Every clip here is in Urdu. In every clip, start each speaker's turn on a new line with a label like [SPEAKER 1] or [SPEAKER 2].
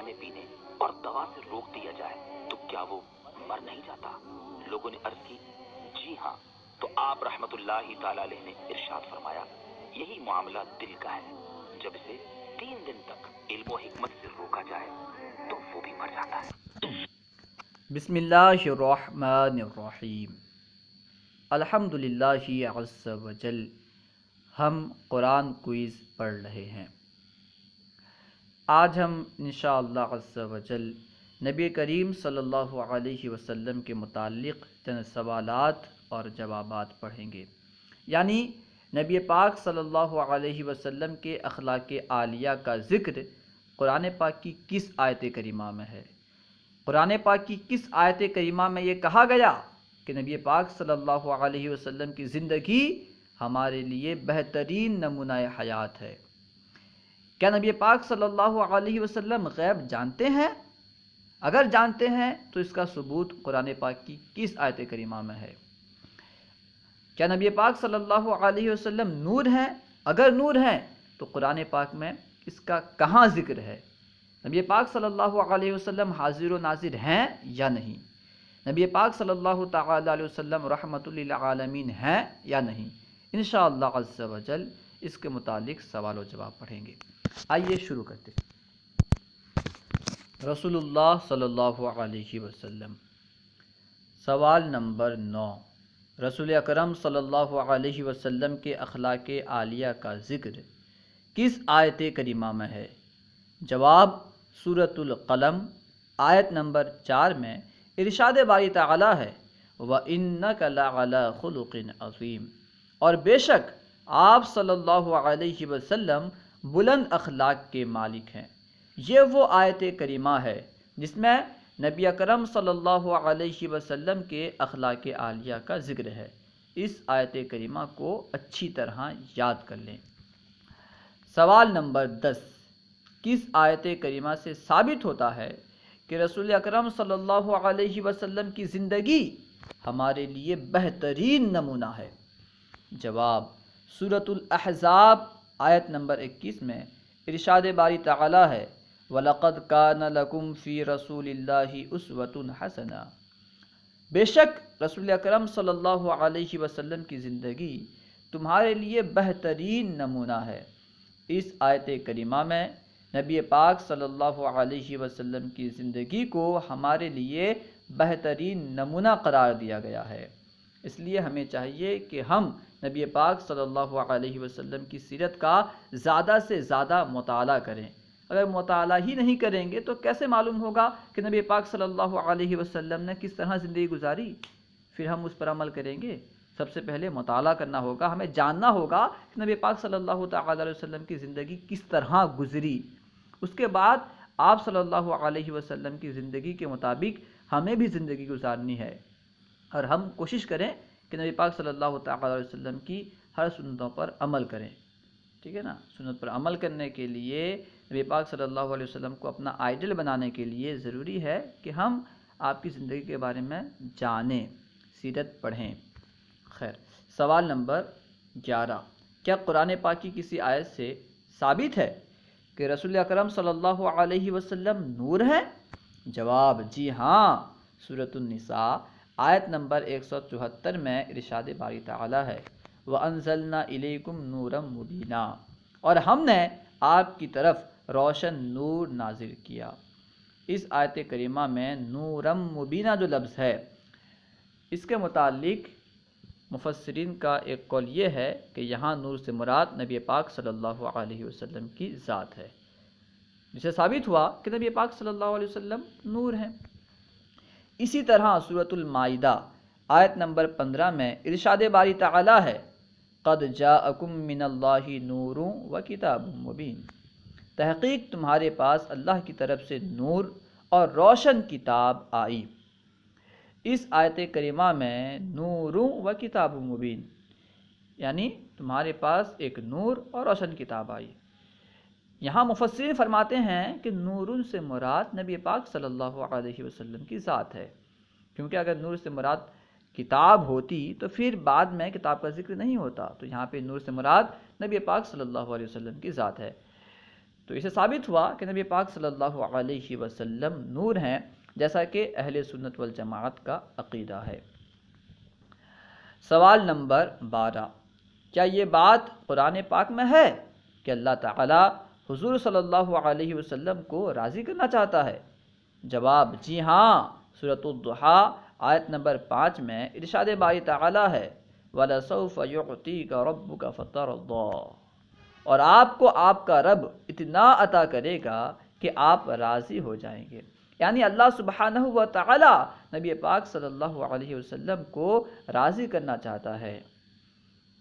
[SPEAKER 1] کھانے پینے اور دوا سے روک دیا جائے تو کیا وہ مر نہیں جاتا؟ لوگوں نے عرض کی جی ہاں، تو آپ رحمت اللہ تعالی علیہ نے ارشاد فرمایا یہی معاملہ دل کا ہے، جب اسے 3 دن تک علم و حکمت سے روکا جائے تو وہ بھی مر جاتا ہے۔
[SPEAKER 2] بسم اللہ الرحمن الرحیم۔ الحمد للہ عز وجل۔ ہم قرآن کوئز پڑھ رہے ہیں۔ آج ہم انشاءاللہ عز وجل نبی کریم صلی اللہ علیہ وسلم کے متعلق چند سوالات اور جوابات پڑھیں گے، یعنی نبی پاک صلی اللہ علیہ وسلم کے اخلاق عالیہ کا ذکر قرآن پاک کی کس آیت کریمہ میں ہے؟ قرآن پاک کی کس آیت کریمہ میں یہ کہا گیا کہ نبی پاک صلی اللہ علیہ وسلم کی زندگی ہمارے لیے بہترین نمونہ حیات ہے؟ کیا نبی پاک صلی اللہ علیہ وسلم غیب جانتے ہیں؟ اگر جانتے ہیں تو اس کا ثبوت قرآن پاک کی کس آیت کریمہ میں ہے؟ کیا نبی پاک صلی اللہ علیہ وسلم نور ہیں؟ اگر نور ہیں تو قرآن پاک میں اس کا کہاں ذکر ہے؟ نبی پاک صلی اللہ علیہ وسلم حاضر و ناظر ہیں یا نہیں؟ نبی پاک صلی اللہ تعالی علیہ وسلم رحمت للعالمین ہیں یا نہیں؟ انشاءاللہ عز وجل اس کے متعلق سوال و جواب پڑھیں گے۔ آئیے شروع کرتے ہیں۔ رسول اللہ صلی اللہ علیہ وسلم۔ سوال نمبر 9، رسول اکرم صلی اللہ علیہ وسلم کے اخلاق عالیہ کا ذکر کس آیت کریمہ میں ہے؟ جواب سورۃ القلم آیت نمبر 4 میں ارشاد باری تعالی ہے وَإِنَّكَ لَعَلَىٰ خُلُقٍ عَظِيمٍ، اور بے شک آپ صلی اللہ علیہ وسلم بلند اخلاق کے مالک ہیں۔ یہ وہ آیت کریمہ ہے جس میں نبی اکرم صلی اللہ علیہ وسلم کے اخلاق عالیہ کا ذکر ہے۔ اس آیت کریمہ کو اچھی طرح یاد کر لیں۔ سوال نمبر 10، کس آیت کریمہ سے ثابت ہوتا ہے کہ رسول اکرم صلی اللہ علیہ وسلم کی زندگی ہمارے لیے بہترین نمونہ ہے؟ جواب سورۃ الاحزاب آیت نمبر 21 میں ارشاد باری تعالی ہے وَلَقَدْ كَانَ لَكُمْ فِي رَسُولِ اللَّهِ أُسْوَةٌ حَسَنَةٌ، بے شک رسول اکرم صلی اللہ علیہ وسلم کی زندگی تمہارے لیے بہترین نمونہ ہے۔ اس آیت کریمہ میں نبی پاک صلی اللہ علیہ وسلم کی زندگی کو ہمارے لیے بہترین نمونہ قرار دیا گیا ہے۔ اس لیے ہمیں چاہیے کہ ہم نبی پاک صلی اللہ علیہ وسلم کی سیرت کا زیادہ سے زیادہ مطالعہ کریں۔ اگر مطالعہ ہی نہیں کریں گے تو کیسے معلوم ہوگا کہ نبی پاک صلی اللہ علیہ وسلم نے کس طرح زندگی گزاری؟ پھر ہم اس پر عمل کریں گے۔ سب سے پہلے مطالعہ کرنا ہوگا، ہمیں جاننا ہوگا کہ نبی پاک صلی اللہ تعالی علیہ وسلم کی زندگی کس طرح گزری۔ اس کے بعد آپ صلی اللہ علیہ وسلم کی زندگی کے مطابق ہمیں بھی زندگی گزارنی ہے، اور ہم کوشش کریں کہ نبی پاک صلی اللہ تعالی علیہ وسلم کی ہر سنتوں پر عمل کریں۔ ٹھیک ہے نا؟ سنت پر عمل کرنے کے لیے نبی پاک صلی اللہ علیہ وسلم کو اپنا آئیڈل بنانے کے لیے ضروری ہے کہ ہم آپ کی زندگی کے بارے میں جانیں، سیرت پڑھیں۔ خیر، سوال نمبر 11، کیا قرآن پاک کی کسی آیت سے ثابت ہے کہ رسول اکرم صلی اللہ علیہ وسلم نور ہیں؟ جواب جی ہاں، سورۃ النساء آیت نمبر 174 میں ارشاد باری تعالی ہے وَأَنزَلْنَا إِلَيْكُمْ نُورًا مُبِينًا، اور ہم نے آپ کی طرف روشن نور نازل کیا۔ اس آیت کریمہ میں نورم مبینہ جو لفظ ہے، اس کے متعلق مفسرین کا ایک قول یہ ہے کہ یہاں نور سے مراد نبی پاک صلی اللہ علیہ وسلم کی ذات ہے، جسے ثابت ہوا کہ نبی پاک صلی اللہ علیہ وسلم نور ہیں۔ اسی طرح سورۃ المائدہ آیت نمبر 15 میں ارشاد باری تعالی ہے قَدْ جَاءَكُم مِّنَ اللَّهِ نُورٌ وَكِتَابٌ مُّبِينٌ، تحقیق تمہارے پاس اللہ کی طرف سے نور اور روشن کتاب آئی۔ اس آیت کریمہ میں نور و کتاب مبین، یعنی تمہارے پاس ایک نور اور روشن کتاب آئی۔ یہاں مفسرین فرماتے ہیں کہ نور سے مراد نبی پاک صلی اللہ علیہ وسلم کی ذات ہے، کیونکہ اگر نور سے مراد کتاب ہوتی تو پھر بعد میں کتاب کا ذکر نہیں ہوتا، تو یہاں پہ نور سے مراد نبی پاک صلی اللہ علیہ وسلم کی ذات ہے۔ تو اسے ثابت ہوا کہ نبی پاک صلی اللہ علیہ وسلم نور ہیں، جیسا کہ اہل سنت والجماعت کا عقیدہ ہے۔ سوال نمبر 12، کیا یہ بات قرآن پاک میں ہے کہ اللہ تعالیٰ حضور صلی اللہ علیہ وسلم کو راضی کرنا چاہتا ہے؟ جواب، جی ہاں۔ سورۃ الضحیٰ آیت نمبر 5 میں ارشاد باری تعالیٰ ہے وَلَسَوْفَ يُعْطِيكَ رَبُّكَ فَتَرْضَىٰ، اور آپ کو آپ کا رب اتنا عطا کرے گا کہ آپ راضی ہو جائیں گے۔ یعنی اللہ سبحانہ و تعالی نبی پاک صلی اللہ علیہ وسلم کو راضی کرنا چاہتا ہے،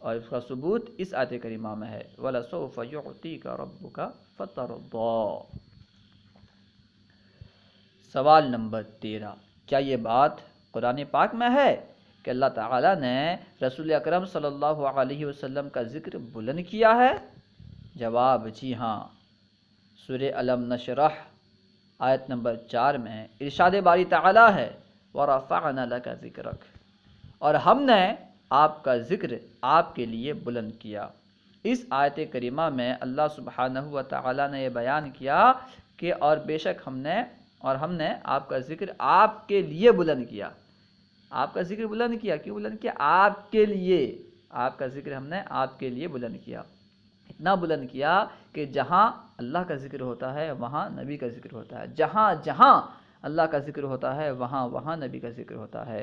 [SPEAKER 2] اور اس کا ثبوت اس آیت کریمہ میں ہے وَلَسَوْفَ يُعْطِيكَ رَبُّكَ فَتَرْضَىٰ۔ سوال نمبر 13، کیا یہ بات قرآن پاک میں ہے کہ اللہ تعالیٰ نے رسول اکرم صلی اللہ علیہ وسلم کا ذکر بلند کیا ہے؟ جواب، جی ہاں۔ سورہ الم نشرح آیت نمبر 4 میں ارشاد باری تعالیٰ ہے وَرَفَعْنَا لَكَ ذِكْرَكَ، اور ہم نے آپ کا ذکر آپ کے لیے بلند کیا۔ اس آیت کریمہ میں اللہ سبحانہ و تعالیٰ نے یہ بیان کیا کہ اور بے شک ہم نے آپ کا ذکر آپ کے لیے بلند کیا۔ آپ کا ذکر بلند کیا، کیوں بلند کیا؟ آپ کے لیے۔ آپ کا ذکر ہم نے آپ کے لیے بلند کیا، اتنا بلند کیا کہ جہاں اللہ کا ذکر ہوتا ہے وہاں نبی کا ذکر ہوتا ہے، جہاں جہاں اللہ کا ذکر ہوتا ہے وہاں وہاں نبی کا ذکر ہوتا ہے۔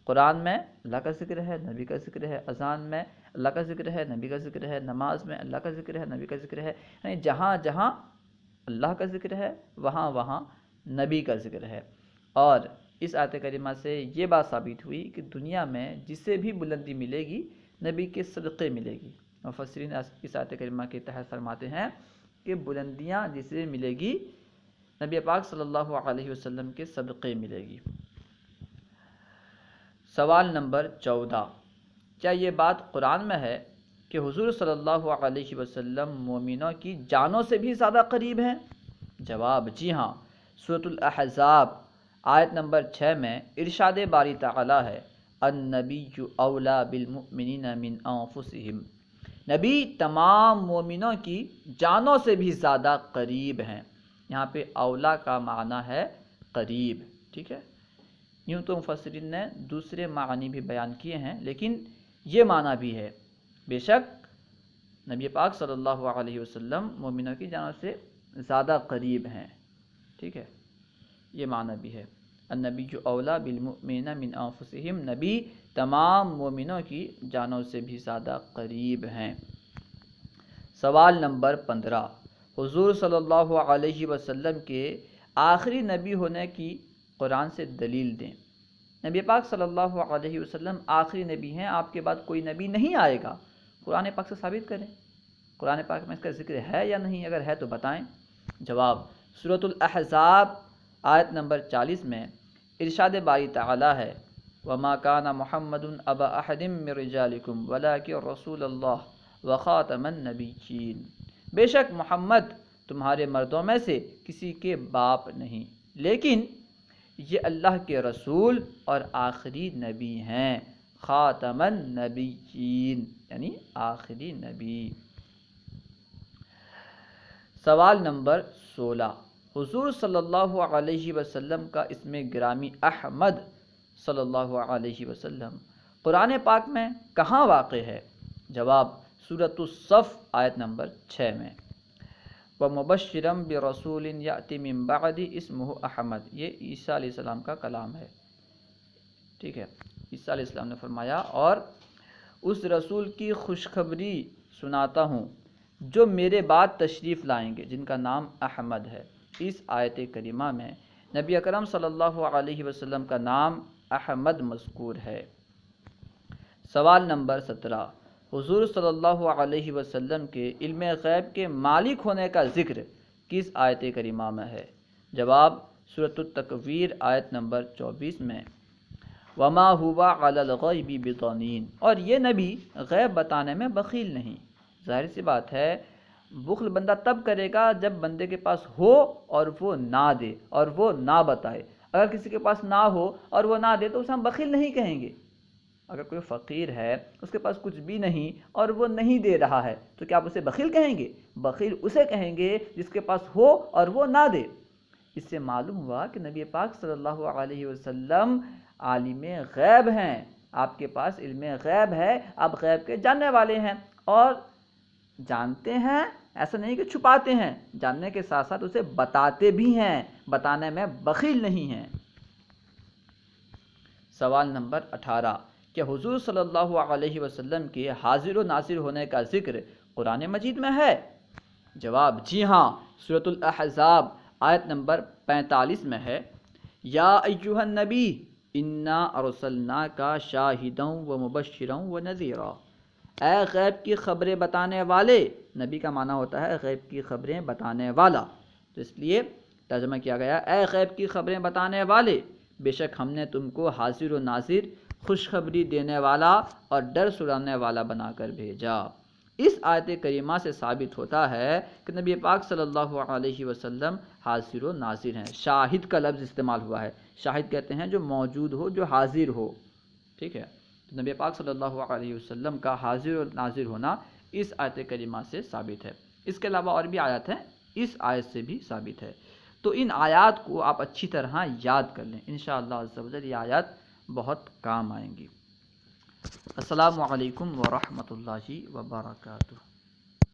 [SPEAKER 2] قرآن میں اللہ کا ذکر ہے، نبی کا ذکر ہے، اذان میں اللہ کا ذکر ہے، نبی کا ذکر ہے، نماز میں اللہ کا ذکر ہے، نبی کا ذکر ہے، یعنی جہاں جہاں اللہ کا ذکر ہے وہاں وہاں نبی کا ذکر ہے۔ اور اس آیت کریمہ سے یہ بات ثابت ہوئی کہ دنیا میں جسے بھی بلندی ملے گی نبی کے صدقے ملے گی۔ مفسرین اس آیت کریمہ کے تحت فرماتے ہیں کہ بلندیاں جسے ملے گی نبی پاک صلی اللہ علیہ وسلم کے صدقے ملے گی۔ سوال نمبر 14، کیا یہ بات قرآن میں ہے کہ حضور صلی اللہ علیہ وسلم مومنوں کی جانوں سے بھی زیادہ قریب ہیں؟ جواب، جی ہاں۔ سورۃ الاحزاب آیت نمبر 6 میں ارشاد باری تعالیٰ ہے النبی اولیٰ بالمؤمنین من انفسہم، نبی تمام مومنوں کی جانوں سے بھی زیادہ قریب ہیں۔ یہاں پہ اولیٰ کا معنی ہے قریب، ٹھیک ہے۔ یوں تو مفسرین نے دوسرے معنی بھی بیان کیے ہیں، لیکن یہ معنی بھی ہے، بے شک نبی پاک صلی اللہ علیہ وسلم مومنوں کی جانوں سے زیادہ قریب ہیں، ٹھیک ہے، یہ معنی بھی ہے النبی اولیٰ بالمؤمنین من انفسہم، نبی تمام مومنوں کی جانوں سے بھی زیادہ قریب ہیں۔ سوال نمبر 15، حضور صلی اللہ علیہ وسلم کے آخری نبی ہونے کی قرآن سے دلیل دیں۔ نبی پاک صلی اللہ علیہ وسلم آخری نبی ہیں، آپ کے بعد کوئی نبی نہیں آئے گا، قرآن پاک سے ثابت کریں۔ قرآن پاک میں اس کا ذکر ہے یا نہیں؟ اگر ہے تو بتائیں۔ جواب، سورۃ الاحزاب آیت نمبر 40 میں ارشاد باری تعالیٰ ہے وَمَا كَانَ مُحَمَّدٌ أَبَا أَحَدٍ مِّن رِجَالِكُمْ وَلَٰكِن رَّسُولَ اللَّهِ وَخَاتَمَ النَّبِيِّينَ، بے شک محمد تمہارے مردوں میں سے کسی کے باپ نہیں، لیکن یہ اللہ کے رسول اور آخری نبی ہیں، خاتم النبیین یعنی آخری نبی۔ سوال نمبر 16، حضور صلی اللہ علیہ وسلم کا اسم گرامی احمد صلی اللہ علیہ وسلم قرآن پاک میں کہاں واقع ہے؟ جواب، سورۃ الصف آیت نمبر 6 میں وَمُبَشِّرًا بِرَسُولٍ يَأْتِي مِن بَعْدِهِ اسْمُهُ احمد، یہ عیسیٰ علیہ السلام کا کلام ہے، ٹھیک ہے۔ عیسیٰ علیہ السلام نے فرمایا اور اس رسول کی خوشخبری سناتا ہوں جو میرے بعد تشریف لائیں گے، جن کا نام احمد ہے۔ اس آیت کریمہ میں نبی اکرم صلی اللہ علیہ وسلم کا نام احمد مذکور ہے۔ سوال نمبر 17، حضور صلی اللہ علیہ وسلم کے علم غیب کے مالک ہونے کا ذکر کس آیت کریمہ میں ہے؟ جواب، سورۃ التکویر آیت نمبر 24 میں وما ہوا علی الغیب بضنین، اور یہ نبی غیب بتانے میں بخیل نہیں۔ ظاہر سی بات ہے بخل بندہ تب کرے گا جب بندے کے پاس ہو اور وہ نہ دے اور وہ نہ بتائے۔ اگر کسی کے پاس نہ ہو اور وہ نہ دے تو اسے ہم بخیل نہیں کہیں گے، اگر کوئی فقیر ہے، اس کے پاس کچھ بھی نہیں اور وہ نہیں دے رہا ہے، تو کیا آپ اسے بخیل کہیں گے؟ بخیل اسے کہیں گے جس کے پاس ہو اور وہ نہ دے۔ اس سے معلوم ہوا کہ نبی پاک صلی اللہ علیہ وسلم عالم غیب ہیں، آپ کے پاس علم غیب ہے، آپ غیب کے جاننے والے ہیں، اور جانتے ہیں، ایسا نہیں کہ چھپاتے ہیں، جاننے کے ساتھ ساتھ اسے بتاتے بھی ہیں، بتانے میں بخیل نہیں ہیں۔ سوال نمبر 18، کہ حضور صلی اللہ علیہ وسلم کے حاضر و ناظر ہونے کا ذکر قرآن مجید میں ہے؟ جواب، جی ہاں، سورۃ الاحزاب آیت نمبر 45 میں ہے، یا ایہا النبی انا ارسلناک شاہدا و مبشرا و نذیرا، اے غیب کی خبریں بتانے والے۔ نبی کا معنی ہوتا ہے غیب کی خبریں بتانے والا، تو اس لیے ترجمہ کیا گیا، اے غیب کی خبریں بتانے والے، بے شک ہم نے تم کو حاضر و ناظر، خوشخبری دینے والا اور ڈر سلانے والا بنا کر بھیجا۔ اس آیت کریمہ سے ثابت ہوتا ہے کہ نبی پاک صلی اللہ علیہ وسلم حاضر و ناظر ہیں۔ شاہد کا لفظ استعمال ہوا ہے، شاہد کہتے ہیں جو موجود ہو، جو حاضر ہو، ٹھیک ہے۔ تو نبی پاک صلی اللہ علیہ وسلم کا حاضر و ناظر ہونا اس آیت کریمہ سے ثابت ہے۔ اس کے علاوہ اور بھی آیات ہیں، اس آیت سے بھی ثابت ہے۔ تو ان آیات کو آپ اچھی طرح یاد کر لیں، انشاءاللہ عز و جل یہ آیات بہت کام آئیں گی۔ السلام علیکم ورحمۃ اللہ وبرکاتہ۔